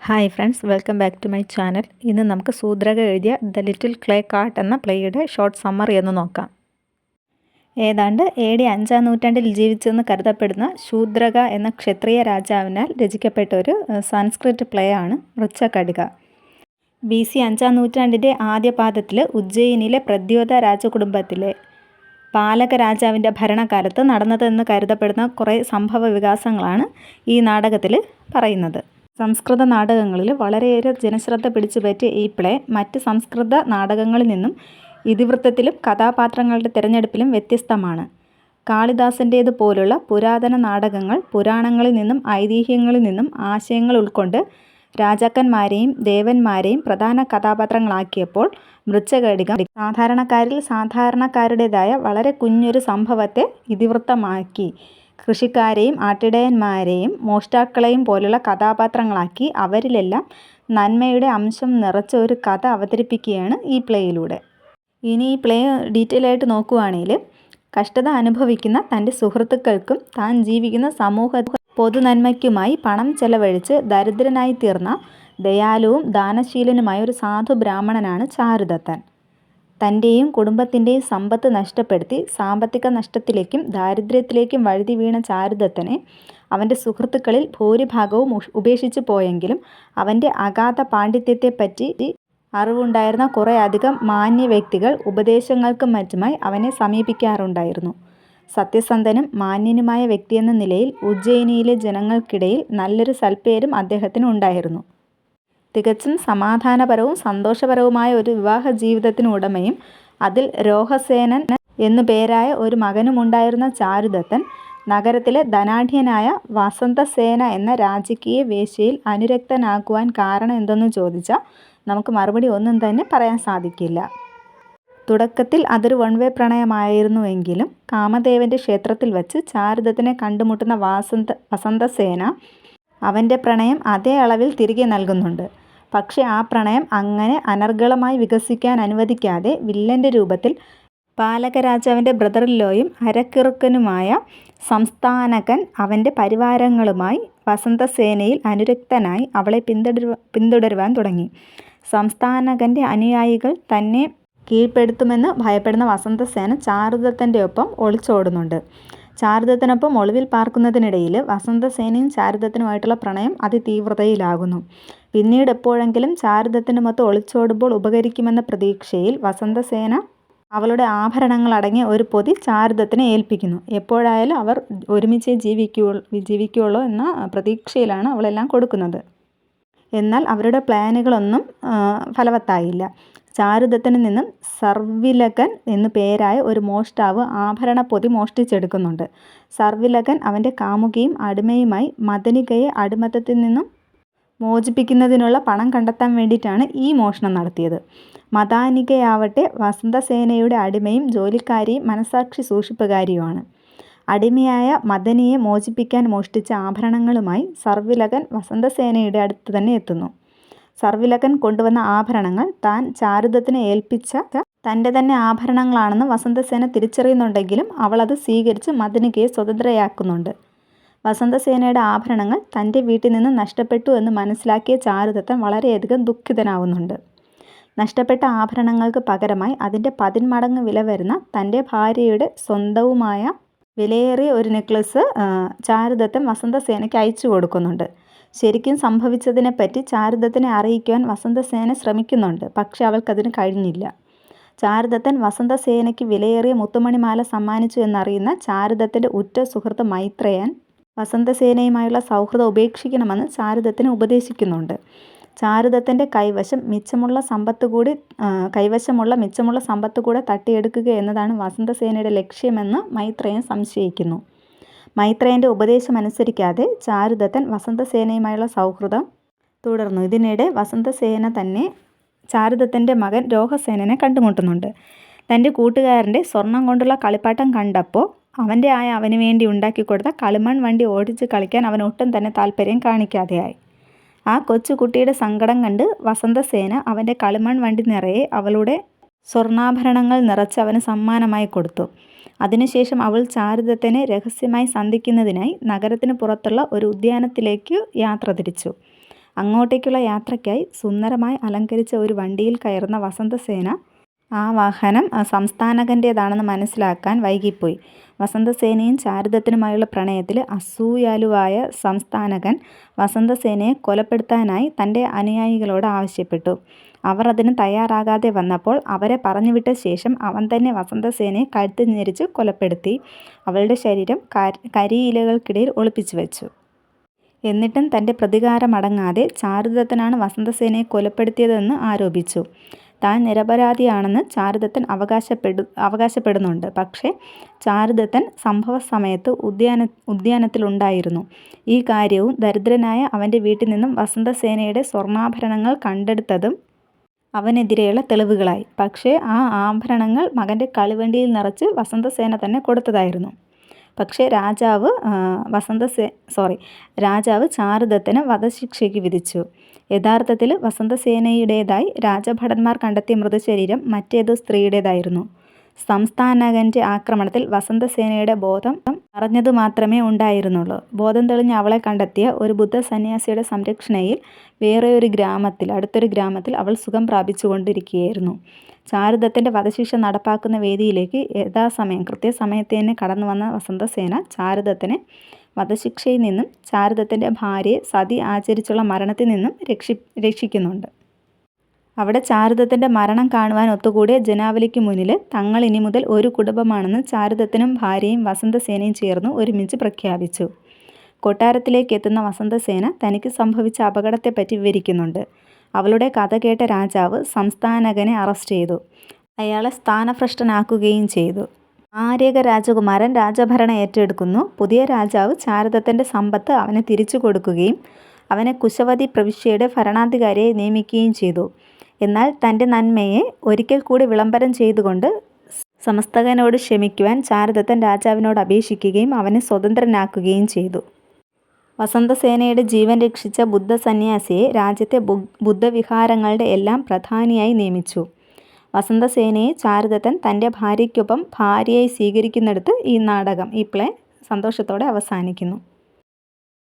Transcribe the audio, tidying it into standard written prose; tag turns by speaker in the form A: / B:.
A: Hi friends, welcome back to my channel. ഇന്ന് നമുക്ക് സൂദ്രക എഴുതിയ ദ ലിറ്റിൽ ക്ലേ കാർട്ട് എന്ന പ്ലേയുടെ ഷോർട്ട് സമ്മറി എന്ന് നോക്കാം. ഏതാണ്ട് AD 5-ാം നൂറ്റാണ്ടിൽ ജീവിച്ചെന്ന് കരുതപ്പെടുന്ന ശൂദ്രക എന്ന ക്ഷത്രിയ രാജാവിനാൽ രചിക്കപ്പെട്ട ഒരു സംസ്കൃത് പ്ലേ ആണ് മൃച്ഛകടിക. BC 5-ാം നൂറ്റാണ്ടിൻ്റെ ആദ്യ പാദത്തിൽ ഉജ്ജയിനിലെ പ്രദ്യോത രാജകുടുംബത്തിലെ പാലക രാജാവിൻ്റെ ഭരണകാലത്ത് നടന്നതെന്ന് കരുതപ്പെടുന്ന കുറേ സംഭവ വികാസങ്ങളാണ് ഈ നാടകത്തിൽ പറയുന്നത്. സംസ്കൃത നാടകങ്ങളിൽ വളരെയേറെ ജനശ്രദ്ധ പിടിച്ചുപറ്റിയ ഈ പ്ലേ മറ്റ് സംസ്കൃത നാടകങ്ങളിൽ നിന്നും ഇതിവൃത്തത്തിലും കഥാപാത്രങ്ങളുടെ തിരഞ്ഞെടുപ്പിലും വ്യത്യസ്തമാണ്. കാളിദാസൻ്റേത് പോലുള്ള പുരാതന നാടകങ്ങൾ പുരാണങ്ങളിൽ നിന്നും ഐതിഹ്യങ്ങളിൽ നിന്നും ആശയങ്ങൾ ഉൾക്കൊണ്ട് രാജാക്കന്മാരെയും ദേവന്മാരെയും പ്രധാന കഥാപാത്രങ്ങളാക്കിയപ്പോൾ മൃച്ഛകടികം സാധാരണക്കാരിൽ സാധാരണക്കാരുടേതായ വളരെ കുഞ്ഞൊരു സംഭവത്തെ ഇതിവൃത്തമാക്കി കൃഷിക്കാരെയും ആട്ടിടയന്മാരെയും മോഷ്ടാക്കളെയും പോലുള്ള കഥാപാത്രങ്ങളാക്കി അവരിലെല്ലാം നന്മയുടെ അംശം നിറച്ച ഒരു കഥ അവതരിപ്പിക്കുകയാണ് ഈ പ്ലേയിലൂടെ. ഇനി ഈ പ്ലേ ഡീറ്റെയിൽ ആയിട്ട് നോക്കുകയാണെങ്കിൽ കഷ്ടത അനുഭവിക്കുന്ന തൻ്റെ സുഹൃത്തുക്കൾക്കും താൻ ജീവിക്കുന്ന സമൂഹ പൊതുനന്മയ്ക്കുമായി പണം ചെലവഴിച്ച് ദരിദ്രനായി തീർന്ന ദയാലുവും ദാനശീലനുമായ ഒരു സാധു ബ്രാഹ്മണനാണ് ചാരുദത്തൻ. തൻ്റെയും കുടുംബത്തിൻ്റെയും സമ്പത്ത് നഷ്ടപ്പെടുത്തി സാമ്പത്തിക നഷ്ടത്തിലേക്കും ദാരിദ്ര്യത്തിലേക്കും വഴുതി വീണ ചാരുദത്തനെ അവൻ്റെ സുഹൃത്തുക്കളിൽ ഭൂരിഭാഗവും ഉപേക്ഷിച്ചു പോയെങ്കിലും അവൻ്റെ അഗാധ പാണ്ഡിത്യത്തെപ്പറ്റി അറിവുണ്ടായിരുന്ന കുറേ അധികം മാന്യ വ്യക്തികൾ ഉപദേശങ്ങൾക്കും മറ്റുമായി അവനെ സമീപിക്കാറുണ്ടായിരുന്നു. സത്യസന്ധനും മാന്യനുമായ വ്യക്തിയെന്ന നിലയിൽ ഉജ്ജയിനിയിലെ ജനങ്ങൾക്കിടയിൽ നല്ലൊരു സൽപ്പേരും അദ്ദേഹത്തിന് ഉണ്ടായിരുന്നു. തികച്ചും സമാധാനപരവും സന്തോഷപരവുമായ ഒരു വിവാഹ ജീവിതത്തിന് ഉടമയും അതിൽ രോഹസേനൻ എന്നു പേരായ ഒരു മകനുമുണ്ടായിരുന്ന ചാരുദത്തൻ നഗരത്തിലെ ധനാഢ്യനായ വസന്തസേന എന്ന രാജകീയ വേശ്യയിൽ അനുരക്തനാകുവാൻ കാരണം എന്തെന്ന് ചോദിച്ചാൽ നമുക്ക് മറുപടി ഒന്നും തന്നെ പറയാൻ സാധിക്കില്ല. തുടക്കത്തിൽ അതൊരു വൺ വേ പ്രണയമായിരുന്നുവെങ്കിലും കാമദേവൻ്റെ ക്ഷേത്രത്തിൽ വച്ച് ചാരുദത്തനെ കണ്ടുമുട്ടുന്ന വസന്തസേന അവൻ്റെ പ്രണയം അതേ അളവിൽ തിരികെ നൽകുന്നുണ്ട്. പക്ഷേ ആ പ്രണയം അങ്ങനെ അനർഗളമായി വികസിക്കാൻ അനുവദിക്കാതെ വില്ലൻ്റെ രൂപത്തിൽ പാലകരാജാവിൻ്റെ ബ്രദറിലോയും അരക്കിറുക്കനുമായ സംസ്ഥാനകൻ അവൻ്റെ പരിവാരങ്ങളുമായി വസന്തസേനയിൽ അനുരക്തനായി അവളെ പിന്തുടരുവാൻ തുടങ്ങി. സംസ്ഥാനകൻ്റെ അനുയായികൾ തന്നെ കീഴ്പ്പെടുത്തുമെന്ന് ഭയപ്പെടുന്ന വസന്തസേന ചാരുദത്തൻ്റെ ഒപ്പം ഒളിച്ചോടുന്നുണ്ട്. ചാരുദത്തനൊപ്പം ഒളിവിൽ പാർക്കുന്നതിനിടയിൽ വസന്തസേനയും ചാരുദത്തനുമായിട്ടുള്ള പ്രണയം അതിതീവ്രതയിലാകുന്നു. പിന്നീട് എപ്പോഴെങ്കിലും ചാരുദത്തനുമൊത്ത് ഒളിച്ചോടുമ്പോൾ ഉപകരിക്കുമെന്ന പ്രതീക്ഷയിൽ വസന്തസേന അവളുടെ ആഭരണങ്ങൾ അടങ്ങിയ ഒരു പൊതി ചാരുദത്തനെ ഏൽപ്പിക്കുന്നു. എപ്പോഴായാലും അവർ ഒരുമിച്ച് ജീവിക്കുകയുള്ളൂ എന്ന പ്രതീക്ഷയിലാണ് അവളെല്ലാം കൊടുക്കുന്നത്. എന്നാൽ അവരുടെ പ്ലാനുകളൊന്നും ഫലവത്തായില്ല. ചാരുദത്തനിൽ നിന്നും സർവിലകൻ എന്നു പേരായ ഒരു മോഷ്ടാവ് ആഭരണ പൊതി മോഷ്ടിച്ചെടുക്കുന്നുണ്ട്. സർവിലകൻ അവൻ്റെ കാമുകിയും അടിമയുമായി മദനികയെ അടിമത്തത്തിൽ നിന്നും മോചിപ്പിക്കുന്നതിനുള്ള പണം കണ്ടെത്താൻ വേണ്ടിയിട്ടാണ് ഈ മോഷണം നടത്തിയത്. മദാനികയാവട്ടെ വസന്തസേനയുടെ അടിമയും ജോലിക്കാരിയും മനസാക്ഷി സൂക്ഷിപ്പുകാരിയുമാണ്. അടിമയായ മദനിയെ മോചിപ്പിക്കാൻ മോഷ്ടിച്ച ആഭരണങ്ങളുമായി സർവിലകൻ വസന്തസേനയുടെ അടുത്ത് തന്നെ എത്തുന്നു. സർവിലകൻ കൊണ്ടുവന്ന ആഭരണങ്ങൾ താൻ ചാരുദത്തനെ ഏൽപ്പിച്ച തൻ്റെ തന്നെ ആഭരണങ്ങളാണെന്ന് വസന്തസേന തിരിച്ചറിയുന്നുണ്ടെങ്കിലും അവൾ അത് സ്വീകരിച്ച് മദനികയെ സ്വതന്ത്രയാക്കുന്നുണ്ട്. വസന്തസേനയുടെ ആഭരണങ്ങൾ തൻ്റെ വീട്ടിൽ നിന്ന് നഷ്ടപ്പെട്ടു എന്ന് മനസ്സിലാക്കിയ ചാരുദത്തൻ വളരെയധികം ദുഃഖിതനാവുന്നുണ്ട്. നഷ്ടപ്പെട്ട ആഭരണങ്ങൾക്ക് പകരമായി അതിൻ്റെ 10 മടങ്ങ് വില വരുന്ന തൻ്റെ ഭാര്യയുടെ സ്വന്തവുമായ വിലയേറിയ ഒരു നെക്ലസ് ചാരുദത്തൻ വസന്തസേനയ്ക്ക് അയച്ചു കൊടുക്കുന്നുണ്ട്. ശരിക്കും സംഭവിച്ചതിനെപ്പറ്റി ചാരുദത്തനെ അറിയിക്കുവാൻ വസന്തസേന ശ്രമിക്കുന്നുണ്ട്. പക്ഷെ അവൾക്കതിന് കഴിഞ്ഞില്ല. ചാരുദത്തൻ വസന്തസേനയ്ക്ക് വിലയേറിയ മുത്തുമണിമാല സമ്മാനിച്ചു എന്നറിയുന്ന ചാരുദത്തൻ്റെ ഉറ്റ സുഹൃത്ത് മൈത്രേയൻ വസന്തസേനയുമായുള്ള സൗഹൃദം ഉപേക്ഷിക്കണമെന്ന് ചാരുദത്തനെ ഉപദേശിക്കുന്നുണ്ട്. ചാരുദത്തൻ്റെ കൈവശമുള്ള മിച്ചമുള്ള സമ്പത്ത് കൂടെ തട്ടിയെടുക്കുക എന്നതാണ് വസന്തസേനയുടെ ലക്ഷ്യമെന്ന് മൈത്രേയൻ സംശയിക്കുന്നു. മൈത്രേയൻ്റെ ഉപദേശമനുസരിക്കാതെ ചാരുദത്തൻ വസന്തസേനയുമായുള്ള സൗഹൃദം തുടർന്നു. ഇതിനിടെ വസന്തസേന തന്നെ ചാരുദത്തൻ്റെ മകൻ രോഹസേനനെ കണ്ടുമുട്ടുന്നുണ്ട്. തൻ്റെ കൂട്ടുകാരൻ്റെ സ്വർണം കൊണ്ടുള്ള കളിപ്പാട്ടം കണ്ടപ്പോൾ അവന് വേണ്ടി ഉണ്ടാക്കിക്കൊടുത്ത കളിമൺ വണ്ടി ഓടിച്ച് കളിക്കാൻ അവൻ ഒട്ടും തന്നെ താല്പര്യം കാണിക്കാതെയായി. ആ കൊച്ചുകുട്ടിയുടെ സങ്കടം കണ്ട് വസന്തസേന അവൻ്റെ കളിമൺ വണ്ടി നിറയെ അവളുടെ സ്വർണ്ണാഭരണങ്ങൾ നിറച്ച് അവന് സമ്മാനമായി കൊടുത്തു. അതിനുശേഷം അവൾ ചാരുദത്തനെ രഹസ്യമായി സന്ധിക്കുന്നതിനായി നഗരത്തിന് പുറത്തുള്ള ഒരു ഉദ്യാനത്തിലേക്ക് യാത്ര തിരിച്ചു. അങ്ങോട്ടേക്കുള്ള യാത്രയ്ക്കായി സുന്ദരമായി അലങ്കരിച്ച ഒരു വണ്ടിയിൽ കയറുന്ന വസന്തസേന ആ വാഹനം സംസ്ഥാനകൻ്റേതാണെന്ന് മനസ്സിലാക്കാൻ വൈകിപ്പോയി. വസന്തസേനയും ചാരുദത്തനുമായുള്ള പ്രണയത്തിൽ അസൂയാലുവായ സംസ്ഥാനകൻ വസന്തസേനയെ കൊലപ്പെടുത്താനായി തൻ്റെ അനുയായികളോട് ആവശ്യപ്പെട്ടു. അവർ അതിന് തയ്യാറാകാതെ വന്നപ്പോൾ അവരെ പറഞ്ഞുവിട്ട ശേഷം അവൻ തന്നെ വസന്തസേനയെ കഴുത്ത് ഞെരിച്ച് കൊലപ്പെടുത്തി അവളുടെ ശരീരം കരിയിലകൾക്കിടയിൽ ഒളിപ്പിച്ചു വെച്ചു. എന്നിട്ടും തൻ്റെ പ്രതികാരമടങ്ങാതെ ചാരുദത്തനാണ് വസന്തസേനയെ കൊലപ്പെടുത്തിയതെന്ന് ആരോപിച്ചു. താൻ നിരപരാധിയാണെന്ന് ചാരുദത്തൻ അവകാശപ്പെടുന്നുണ്ട്. പക്ഷേ ചാരുദത്തൻ സംഭവ സമയത്ത് ഉദ്യാനത്തിലുണ്ടായിരുന്നു. ഈ കാര്യവും ദരിദ്രനായ അവൻ്റെ വീട്ടിൽ നിന്നും വസന്തസേനയുടെ സ്വർണ്ണാഭരണങ്ങൾ കണ്ടെടുത്തതും അവനെതിരെയുള്ള തെളിവുകളായി. പക്ഷേ ആ ആഭരണങ്ങൾ മകൻ്റെ കളിവണ്ടിയിൽ നിറച്ച് വസന്തസേന തന്നെ കൊടുത്തതായിരുന്നു. പക്ഷേ രാജാവ് ചാരുദത്തന് വധശിക്ഷയ്ക്ക് വിധിച്ചു. യഥാർത്ഥത്തിൽ വസന്തസേനയുടേതായി രാജഭടന്മാർ കണ്ടെത്തിയ മൃതശരീരം മറ്റേതോ സ്ത്രീയുടേതായിരുന്നു. സംസ്ഥാനകൻ്റെ ആക്രമണത്തിൽ വസന്തസേനയുടെ ബോധം മറഞ്ഞതു മാത്രമേ ഉണ്ടായിരുന്നുള്ളൂ. ബോധം തെളിഞ്ഞ് അവളെ കണ്ടെത്തിയ ഒരു ബുദ്ധ സന്യാസിയുടെ സംരക്ഷണയിൽ അടുത്തൊരു ഗ്രാമത്തിൽ അവൾ സുഖം പ്രാപിച്ചുകൊണ്ടിരിക്കുകയായിരുന്നു. ചാരുദത്തൻ്റെ വധശിക്ഷ നടപ്പാക്കുന്ന വേദിയിലേക്ക് കൃത്യസമയത്ത് തന്നെ കടന്നു വന്ന വസന്തസേന ചാരുദത്തനെ വധശിക്ഷയിൽ നിന്നും ചാരുദത്തൻ്റെ ഭാര്യയെ സതി ആചരിച്ചുള്ള മരണത്തിൽ നിന്നും രക്ഷിക്കുന്നുണ്ട്. അവിടെ ചാരുദത്തൻ്റെ മരണം കാണുവാൻ ഒത്തുകൂടിയ ജനാവലിക്ക് മുന്നിൽ തങ്ങൾ ഇനി മുതൽ ഒരു കുടുംബമാണെന്ന് ചാരുദത്തനും ഭാര്യയും വസന്തസേനയും ചേർന്ന് ഒരുമിച്ച് പ്രഖ്യാപിച്ചു. കൊട്ടാരത്തിലേക്ക് എത്തുന്ന വസന്തസേന തനിക്ക് സംഭവിച്ച അപകടത്തെപ്പറ്റി വിവരിക്കുന്നുണ്ട്. അവളുടെ കഥ കേട്ട രാജാവ് സംസ്ഥാനകനെ അറസ്റ്റ് ചെയ്തു. അയാളെ സ്ഥാനഭ്രഷ്ടനാക്കുകയും ചെയ്തു. ആര്യക രാജകുമാരൻ രാജഭരണം ഏറ്റെടുക്കുന്നു. പുതിയ രാജാവ് ചാരുദത്തൻ്റെ സമ്പത്ത് അവന് തിരിച്ചു കൊടുക്കുകയും അവനെ കുശവതി പ്രവിശ്യയുടെ ഭരണാധികാരിയെ നിയമിക്കുകയും ചെയ്തു. എന്നാൽ തൻ്റെ നന്മയെ ഒരിക്കൽ കൂടി വിളംബരം ചെയ്തുകൊണ്ട് സമസ്തകനോട് ക്ഷമിക്കുവാൻ ചാരുദത്തൻ രാജാവിനോട് അപേക്ഷിക്കുകയും അവനെ സ്വതന്ത്രനാക്കുകയും ചെയ്തു. വസന്തസേനയുടെ ജീവൻ രക്ഷിച്ച ബുദ്ധ സന്യാസിയെ രാജ്യത്തെ ബുദ്ധവിഹാരങ്ങളുടെ എല്ലാം പ്രധാനിയായി നിയമിച്ചു. വസന്തസേനയെ ചാരുദത്തൻ തൻ്റെ ഭാര്യയ്ക്കൊപ്പം ഭാര്യയായി സ്വീകരിക്കുന്നിടത്ത് ഈ പ്ലേ സന്തോഷത്തോടെ അവസാനിക്കുന്നു.